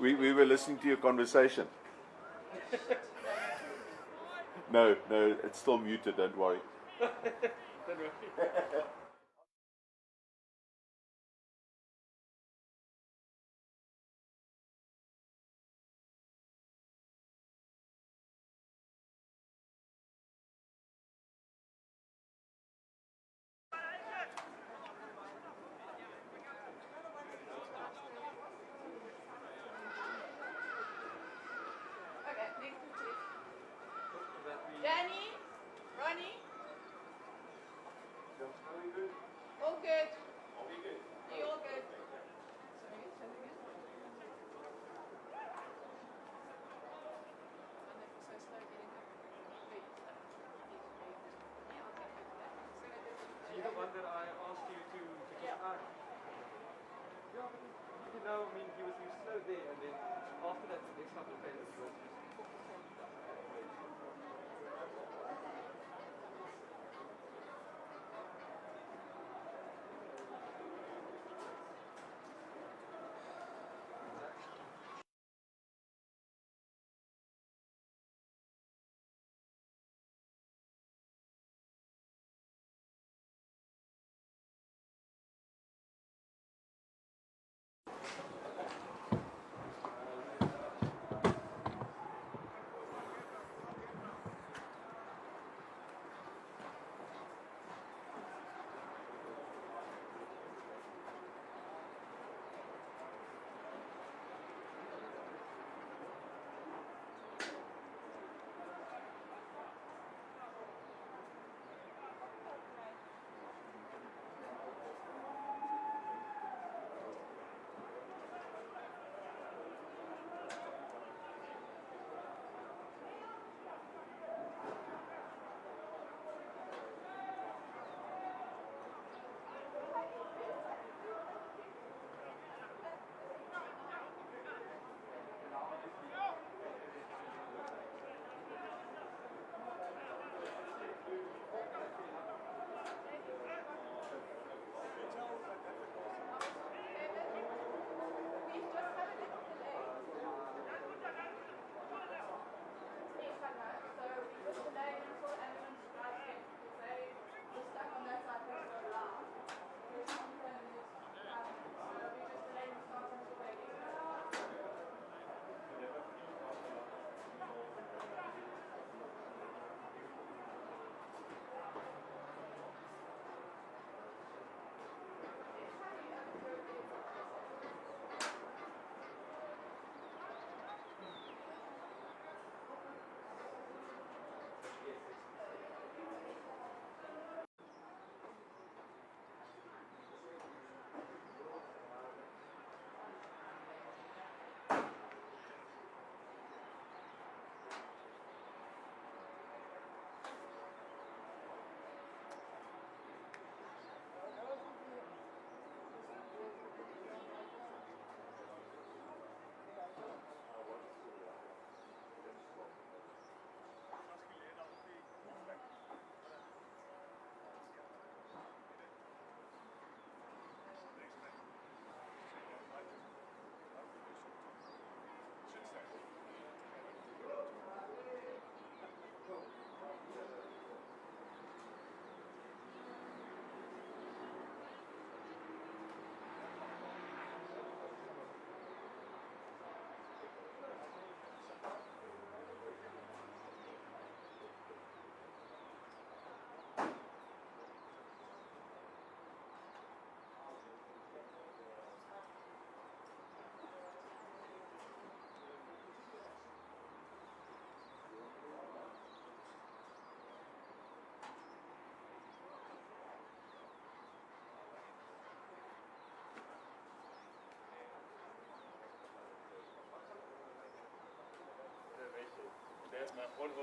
We were listening to your conversation. No, it's still muted, don't worry. Don't worry. Danny? Ronnie? All good. You all good? Sorry, say that again. So slow getting up. Wait. Yeah, I'll get back to that. So you're the one that I asked you to just act. Yeah, but you know, I mean, he was slow there, and then after that, the next couple of pages was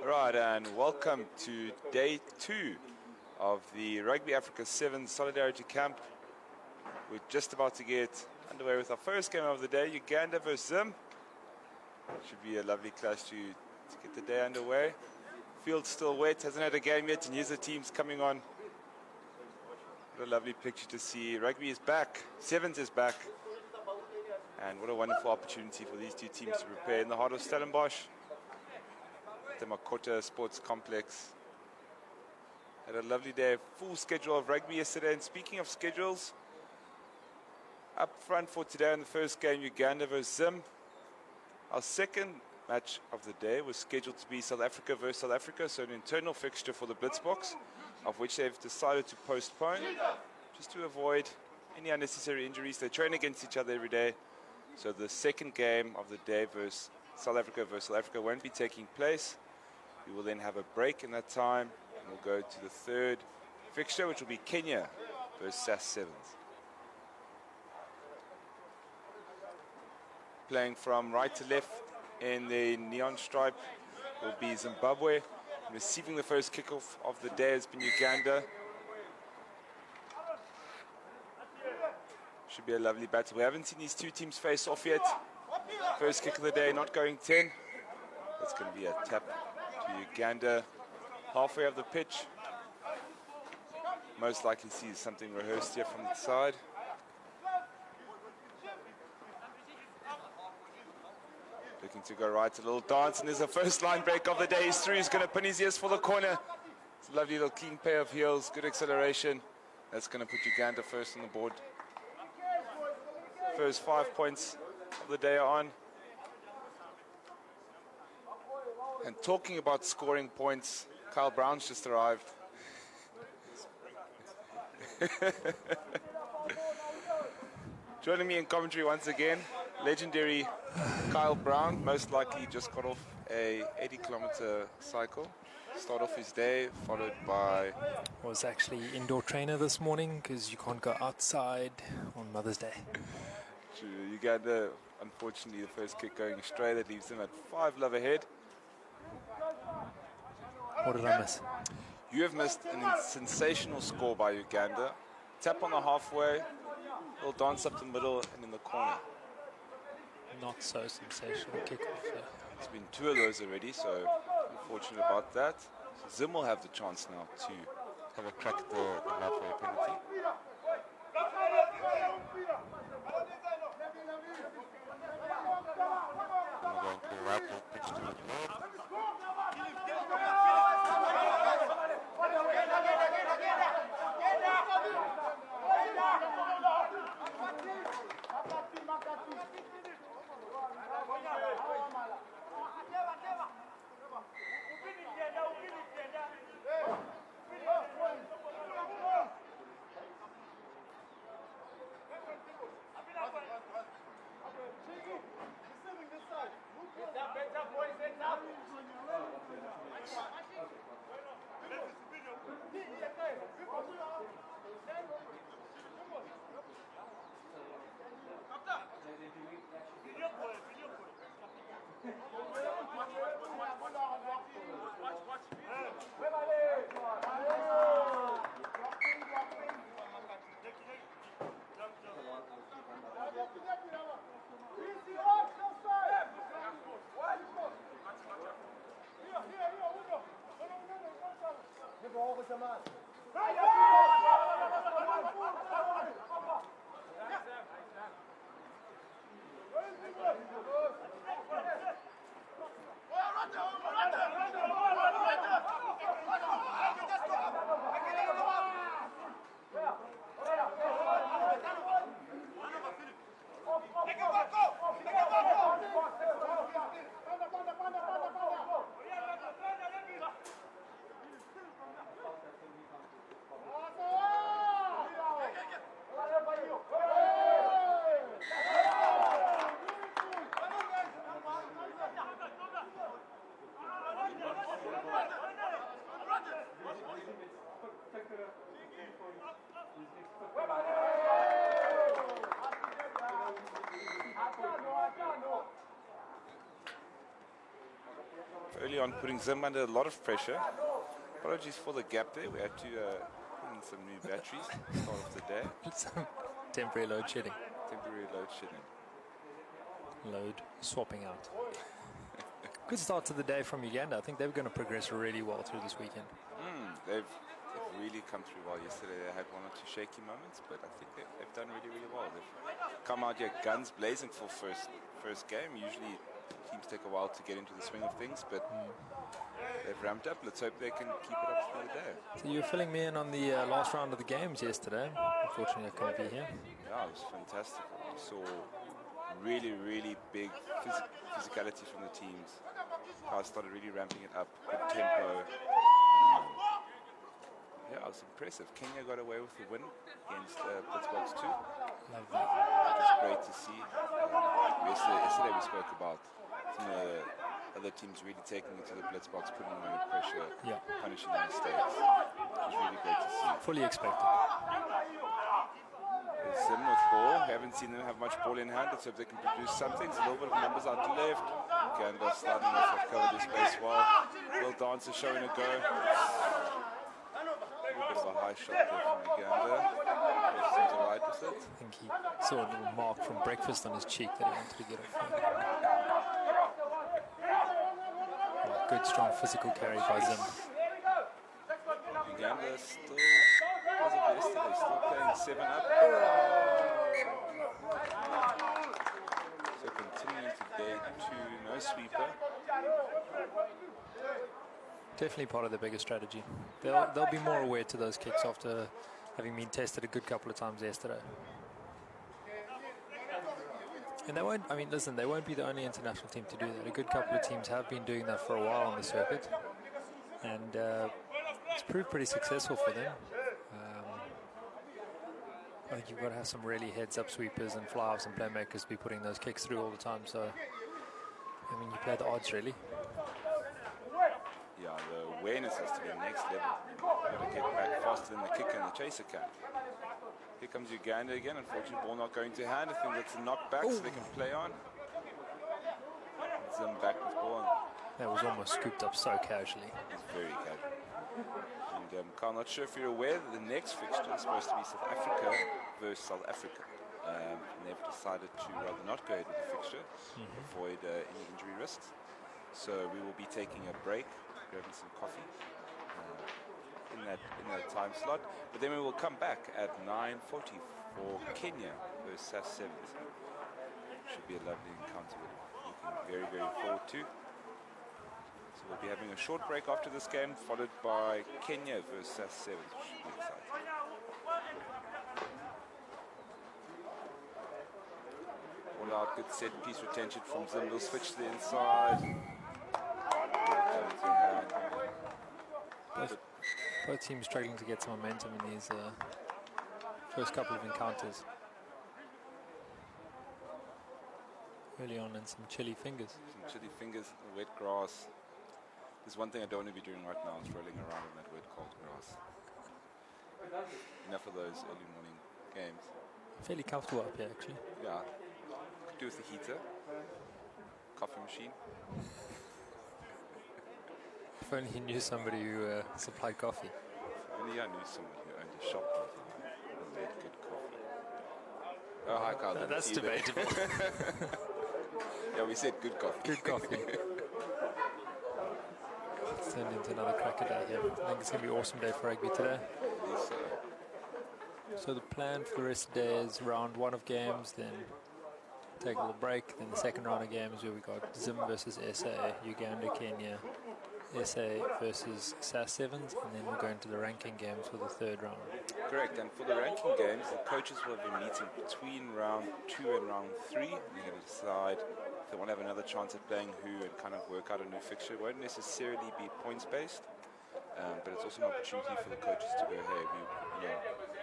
Right, and welcome to day 2 of the Rugby Africa 7 Solidarity Camp. We're just about to get underway with our first game of the day, Uganda versus Zim. Should be a lovely clash to get the day underway. Field's still wet, hasn't had a game yet, and here's the teams coming on. What a lovely picture to see. Rugby is back, Sevens is back. And what a wonderful opportunity for these two teams to prepare in the heart of Stellenbosch. The Makota Sports Complex. Had a lovely day, full schedule of rugby yesterday. And speaking of schedules, up front for today in the first game, Uganda versus Zim. Our second match of the day was scheduled to be South Africa versus South Africa, so an internal fixture for the Blitzboks, of which they've decided to postpone, just to avoid any unnecessary injuries. They train against each other every day, so the second game of the day versus South Africa won't be taking place. We will then have a break in that time, and we'll go to the third fixture, which will be Kenya versus SAS Sevens. Playing from right to left in the neon stripe will be Zimbabwe. Receiving the first kickoff of the day has been Uganda. Should be a lovely battle. We haven't seen these two teams face off yet. First kick of the day, not going 10. That's going to be a tap to Uganda. Halfway of the pitch. Most likely see something rehearsed here from the side. Looking to go right, a little dance, and there's a first line break of the day. He's through, he's going to pin his ears for the corner. It's a lovely little clean pair of heels, good acceleration. That's going to put Uganda first on the board. First 5 points of the day are on. And talking about scoring points, Kyle Brown's just arrived. Joining me in commentary once again, legendary Kyle Brown, most likely just got off a 80-kilometer cycle. Start off his day, followed by... Was actually indoor trainer this morning because you can't go outside on Mother's Day. True. Uganda, unfortunately, the first kick going astray. That leaves them at 5 love ahead. What did I miss? You have missed a sensational score by Uganda. Tap on the halfway, little dance up the middle and in the corner. Not so sensational kickoff. It's been 2 of those already, so unfortunate about that. So Zim will have the chance now to have a crack at the halfway penalty. Early on, putting Zim under a lot of pressure. Apologies for the gap there. We had to put in some new batteries to start off the day. Some temporary load shedding. Temporary load shedding. Load swapping out. Good start to the day from Uganda. I think they were going to progress really well through this weekend. They've really come through well yesterday. They had 1 or 2 shaky moments, but I think they've done really, really well. They've come out here guns blazing for first game. Usually teams take a while to get into the swing of things, but they've ramped up. Let's hope they can keep it up through the day. So you were filling me in on the last round of the games yesterday. Unfortunately, I couldn't be here. Yeah, it was fantastic. We saw really, really big physicality from the teams. Guys started really ramping it up, good tempo. Yeah, it was impressive. Kenya got away with the win against Blitzbox 2. Love that. It was great to see. Yesterday we spoke about some of the other teams really taking it to the Blitzbox, putting them under pressure, punishing the mistakes. It was really great to see. Fully expected. Zim with ball. We haven't seen them have much ball in hand. Let's hope they can produce something. It's a little bit of numbers out to left. Uganda starting off, have covered this space well. Will Dancer showing a go. A little bit of a high shot there from Uganda. Seems alright with it. I think he saw a little mark from breakfast on his cheek that he wanted to get off. Good, strong physical carry by Zim. Uganda still, as of yesterday, still playing 7 up. So continuing to day 2, no sweeper. Definitely part of the bigger strategy. They'll be more aware to those kicks after having been tested a good couple of times yesterday. And they won't, I mean, listen, they won't be the only international team to do that. A good couple of teams have been doing that for a while on the circuit. And it's proved pretty successful for them. I think you've got to have some really heads-up sweepers and fly-offs and playmakers to be putting those kicks through all the time. So, I mean, you play the odds, really. Yeah, the awareness has to be next level. You've got to get back faster than the kicker and the chaser can. Here comes Uganda again. Unfortunately, ball not going to hand. I think that's a knockback, so they can play on. Zim back with ball. That was almost scooped up so casually. It's very casual. And Carl, not sure if you're aware that the next fixture is supposed to be South Africa versus South Africa. And they've decided to rather not go ahead with the fixture, avoid any injury risks. So we will be taking a break, grabbing some coffee in that time slot. But then we will come back at 9:40 for Kenya versus SAS 7. Should be a lovely encounter. We're looking very, very forward to. So we'll be having a short break after this game, followed by Kenya versus SAS 7. Should be exciting. All out, good set piece retention from Zim. We'll switch to the inside. Both teams struggling to get some momentum in these first couple of encounters. Early on, and some chilly fingers. Some chilly fingers, wet grass. There's one thing I don't want to be doing right now, is rolling around on that wet, cold grass. Enough of those early morning games. Fairly comfortable up here, actually. Yeah. Could do with the heater. Coffee machine. If only you knew somebody who supplied coffee. If only I knew somebody who owned a shop that made good coffee. Oh, hi, Carl. That's debatable. Yeah, we said good coffee. Good coffee. It's turned into another cracker day here. I think it's going to be an awesome day for rugby today. So the plan for the rest of the day is round 1 of games, then take a little break, then the second round of games where we got Zim versus SA, Uganda, Kenya, SA versus SAS 7s, and then we'll go into the ranking games for the third round. Correct, and for the ranking games, the coaches will be meeting between round 2 and round 3. They're going to decide if they want to have another chance at playing who and kind of work out a new fixture. It won't necessarily be points-based, but it's also an opportunity for the coaches to go, hey,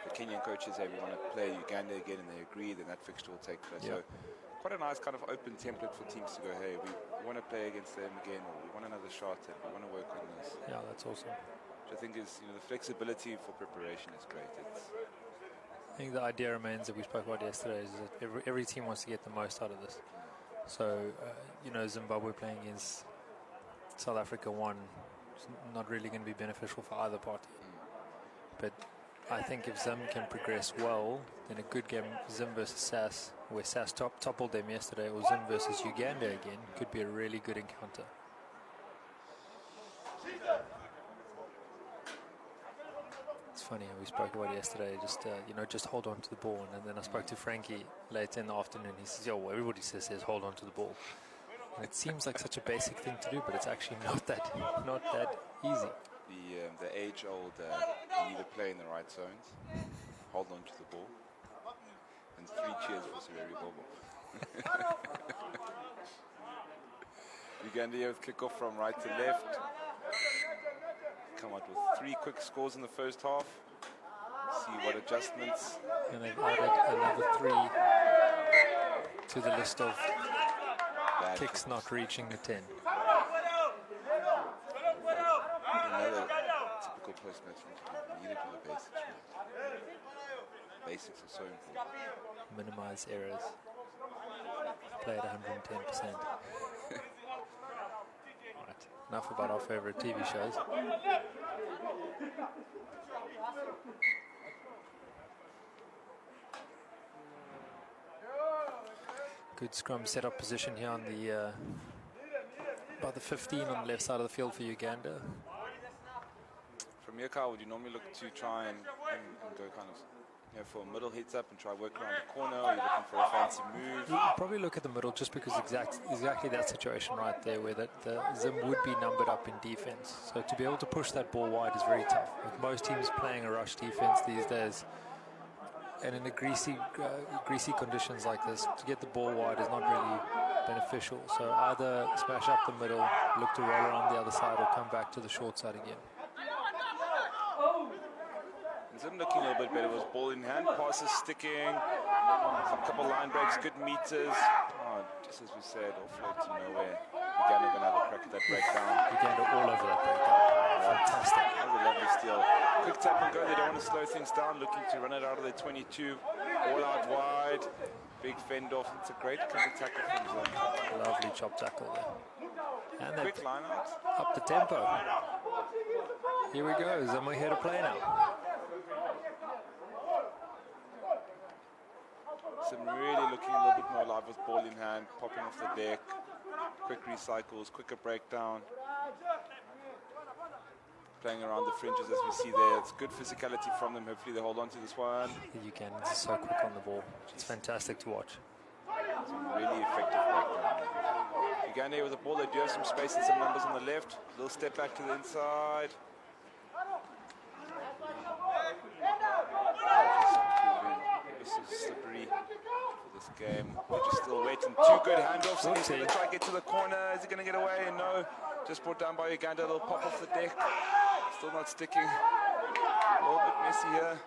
the Kenyan coaches say we want to play Uganda again, and they agree, then that fixture will take place. Yep. So quite a nice kind of open template for teams to go, hey, we want to play against them again, or we want another shot, and we want to work on this. Yeah, that's awesome. Which I think is, the flexibility for preparation is great. I think the idea remains that we spoke about yesterday is that every team wants to get the most out of this. So, Zimbabwe playing against South Africa 1 is not really going to be beneficial for either party. But I think if Zim can progress well, then a good game, Zim versus SAS, where SAS toppled them yesterday, or Zim versus Uganda again, could be a really good encounter. It's funny. We spoke about it yesterday. Just just hold on to the ball. And then I spoke to Frankie later in the afternoon. He says, "Yo, everybody says hold on to the ball." And it seems like such a basic thing to do, but it's actually not that easy. The age-old you either play in the right zones, hold on to the ball, and 3 cheers for Sireri Bobo. Uganda with kick-off from right to left. Come out with 3 quick scores in the first half. See what adjustments. And they've added another 3 to the list of kicks not reaching the 10. Another typical post-match interview. Needed for the basics. Basics are so important. Minimize errors. Play at 110%. Right. Enough about our favorite TV shows. Good scrum setup position here on the about the 15 on the left side of the field for Uganda. From your car, would you normally look to try and go kind of for a middle heads up and try work around the corner? Or are you looking for a fancy move? You'd probably look at the middle just because exactly that situation right there where the Zim would be numbered up in defense. So to be able to push that ball wide is very tough. With most teams playing a rush defense these days, and in the greasy conditions like this, to get the ball wide is not really beneficial. So either smash up the middle, look to roll around the other side, or come back to the short side again. Zim looking a little bit better with ball in hand, passes sticking, a couple line breaks, good meters. Oh, just as we said, offload to nowhere. Uganda going to have a crack at that breakdown. Uganda all over that breakdown. Fantastic. That was a lovely steal. Quick tap and go, they don't want to slow things down, looking to run it out of their 22. All out wide, big fend off. It's a great kind of tackle from Zim. Lovely chop tackle there. And quick line out. Up the tempo. Here we go, Zim are here to play now. Zim really looking a little bit more alive with ball in hand, popping off the deck. Quick recycles, quicker breakdown. Playing around the fringes as we see there. It's good physicality from them. Hopefully they hold on to this one. The Ugandans are so quick on the ball. It's fantastic to watch. Some really effective breakdown. Uganda with the ball. They do have some space and some numbers on the left. Little step back to the inside. This is slippery for this game. We're just still waiting. 2 good handoffs. And he's going to try to get to the corner. Is he going to get away? No. Just brought down by Uganda. A little pop off the deck. Still not sticking. A little bit messy here.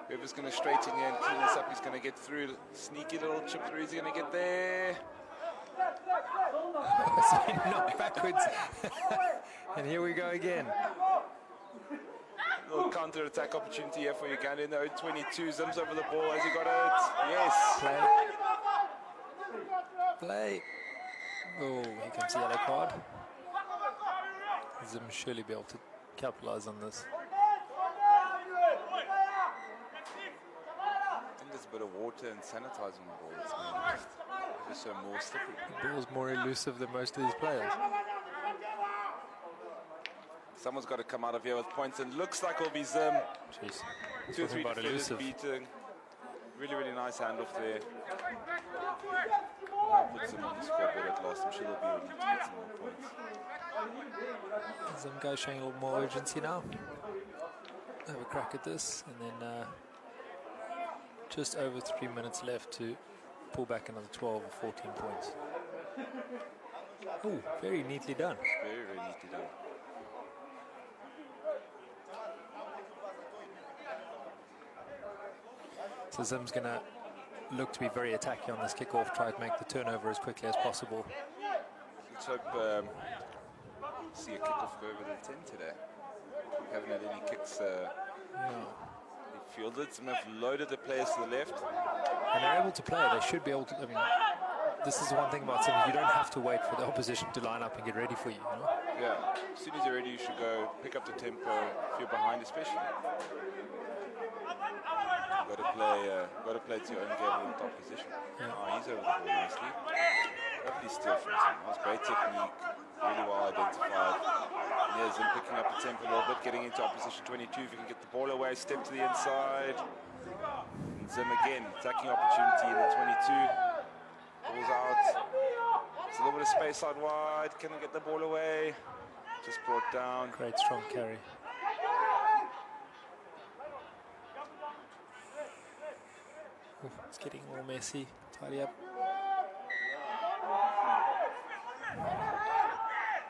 Whoever's going to straighten here and clean this up, he's going to get through. Sneaky little chip through. Is he going to get there? Knocked backwards. And here we go again. Little counter-attack opportunity here for Uganda in the 22. Zim's over the ball. Has he got it? Yes. Play. Oh, here comes the yellow card. Zim surely be able to capitalize on this. I think there's a bit of water and sanitizing the ball. It's just so more slippery. The ball's more elusive than most of these players. Someone's got to come out of here with points, and looks like it'll be Zim. Jeez. 2 or 3 defenders beating. Really, really nice handoff there. I'll put Zim on the scoreboard at last. I'm sure they'll be able to get some more points. Zim guys showing a little more urgency now. Have a crack at this, and then just over 3 minutes left to pull back another 12 or 14 points. Oh, very neatly done. Very, very neatly done. So Zim's going to look to be very attacky on this kickoff, try to make the turnover as quickly as possible. Let's hope see a kickoff go over the 10 today. We haven't had any kicks fielded. Some have loaded the players to the left. And they're able to play. They should be able to. I mean, this is the one thing about Sim. You don't have to wait for the opposition to line up and get ready for you. You know? Yeah. As soon as you're ready, you should go pick up the tempo. If you're behind, especially. Got to play to your own game with the opposition. Yeah. Oh, he's over the ball nicely. Lovely steal from Zim. That was great technique, really well identified. And here's Zim picking up the tempo a little bit, getting into opposition 22. If you can get the ball away, step to the inside. And Zim again, attacking opportunity in the 22. Ball's out. There's a little bit of space out wide. Can they get the ball away? Just brought down. Great strong carry. Oof, it's getting all messy. Tidy up.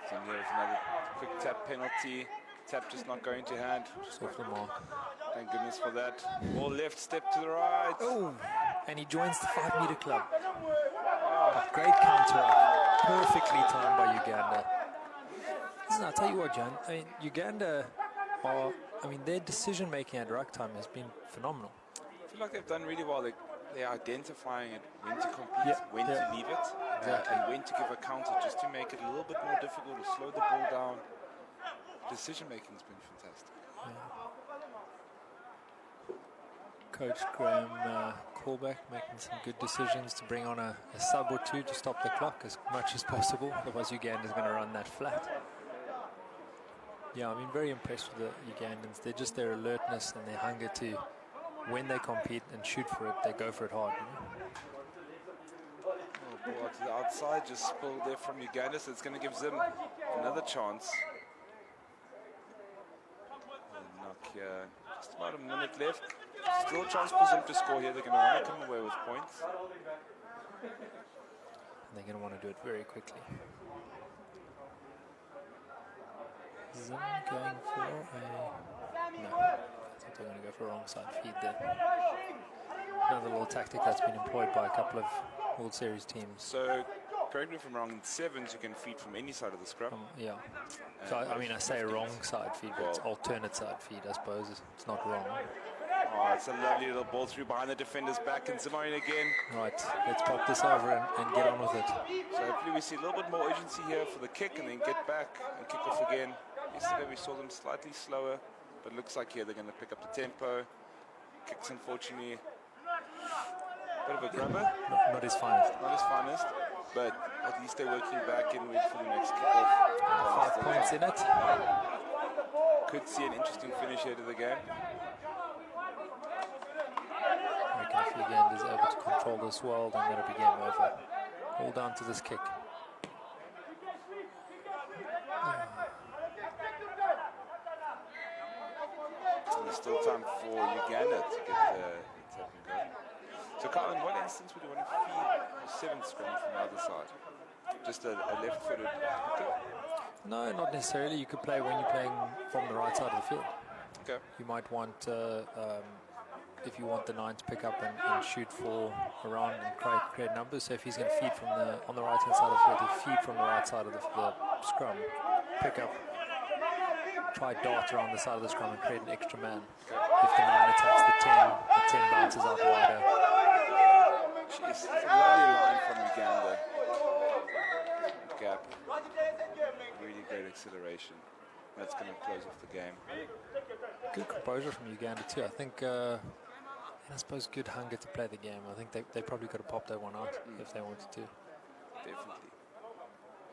So here's another quick tap penalty. Tap just not going to hand. Just off the mark. Thank goodness for that. Ball left, step to the right. Oh, and he joins the 5 meter club. Oh, great counter. Perfectly timed by Uganda. Listen, I'll tell you what, John. I mean, Uganda are, their decision making at ruck time has been phenomenal. I feel like they've done really well. They're identifying it, when to compete, when to leave it, and when to give a counter, just to make it a little bit more difficult to slow the ball down. Decision making has been fantastic. Coach Graham Callback making some good decisions to bring on a sub or two to stop the clock as much as possible. Otherwise, Uganda's going to run that flat. Yeah, very impressed with the Ugandans. They're just their alertness and their hunger to, when they compete and shoot for it, they go for it hard. Ball out to the outside, just spilled there from Uganda, so it's going to give Zim another chance. Knock here, just about a minute left. Still a chance for Zim to score here. They're going to want to come away with points. And they're going to want to do it very quickly. Zim going for a... No, I think they're going to go for a wrong side feed there. Another little tactic that's been employed by a couple of World Series teams. So, correct me if I'm wrong, in sevens you can feed from any side of the scrum. Yeah. So, I say a wrong side feed, but it's alternate side feed, I suppose. It's not wrong. Oh, it's a lovely little ball through behind the defender's back, and Zimmerman again. Right, let's pop this over and get on with it. So hopefully we see a little bit more urgency here for the kick, and then get back and kick off again. Yesterday we saw them slightly slower, but looks like here they're going to pick up the tempo. Kicks, unfortunately, bit of a grubber. Not his finest. Not his finest, but at least they're working back in with for the next kickoff. 5 points in it. Could see an interesting finish here to the game. I reckon if Uganda is able to control this well, then that'll be game over. All down to this kick. And there's still time for Uganda to get the tap and go. So, Carl, in what instance would you want to feed the seventh scrum from the other side? Just a left-footed hooker? No, not necessarily. You could play when you're playing from the right side of the field. Okay. You might want, if you want the 9 to pick up and shoot for around and create numbers. So if he's going to feed from on the right-hand side of the field, he'll feed from the right side of the scrum, pick up, try dart around the side of the scrum and create an extra man. If the 9 attacks the 10 bounces out wider. Jeez, it's a lovely line from Uganda. Gap. Really great acceleration. That's going to close off the game. Good composure from Uganda too. I think, and I suppose good hunger to play the game. I think they probably could have popped that one out if they wanted to. Definitely.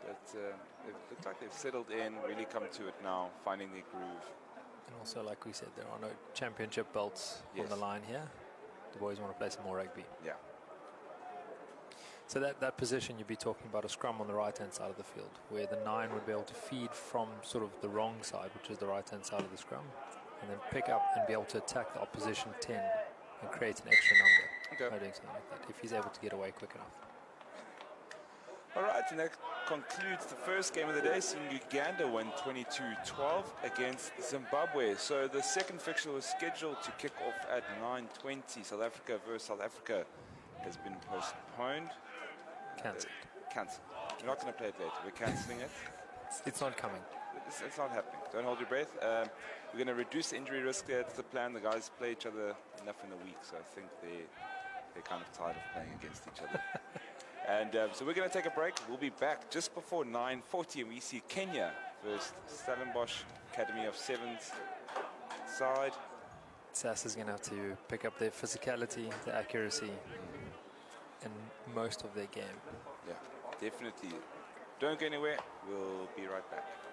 But it looks like they've settled in, really come to it now, finding their groove. And also, like we said, there are no championship belts on the line here. The boys want to play some more rugby. Yeah. So that position you'd be talking about a scrum on the right-hand side of the field, where the 9 would be able to feed from sort of the wrong side, which is the right-hand side of the scrum, and then pick up and be able to attack the opposition 10 and create an extra number. Okay. By doing something like that, if he's able to get away quick enough. All right, and that concludes the first game of the day, seeing Uganda win 22-12 against Zimbabwe. So the second fixture was scheduled to kick off at 9:20. South Africa versus South Africa has been postponed. Cancelled. Cancelled. We're not going to play it later. We're cancelling it. It's not coming. It's not happening. Don't hold your breath. We're going to reduce the injury risk there. That's the plan. The guys play each other enough in a week, so I think they're kind of tired of playing against each other. And so we're going to take a break. We'll be back just before 9:40, and we see Kenya versus Stellenbosch Academy of Sevens side. SAS is going to have to pick up their physicality, their accuracy, and most of their game. Yeah, definitely. Don't go anywhere. We'll be right back.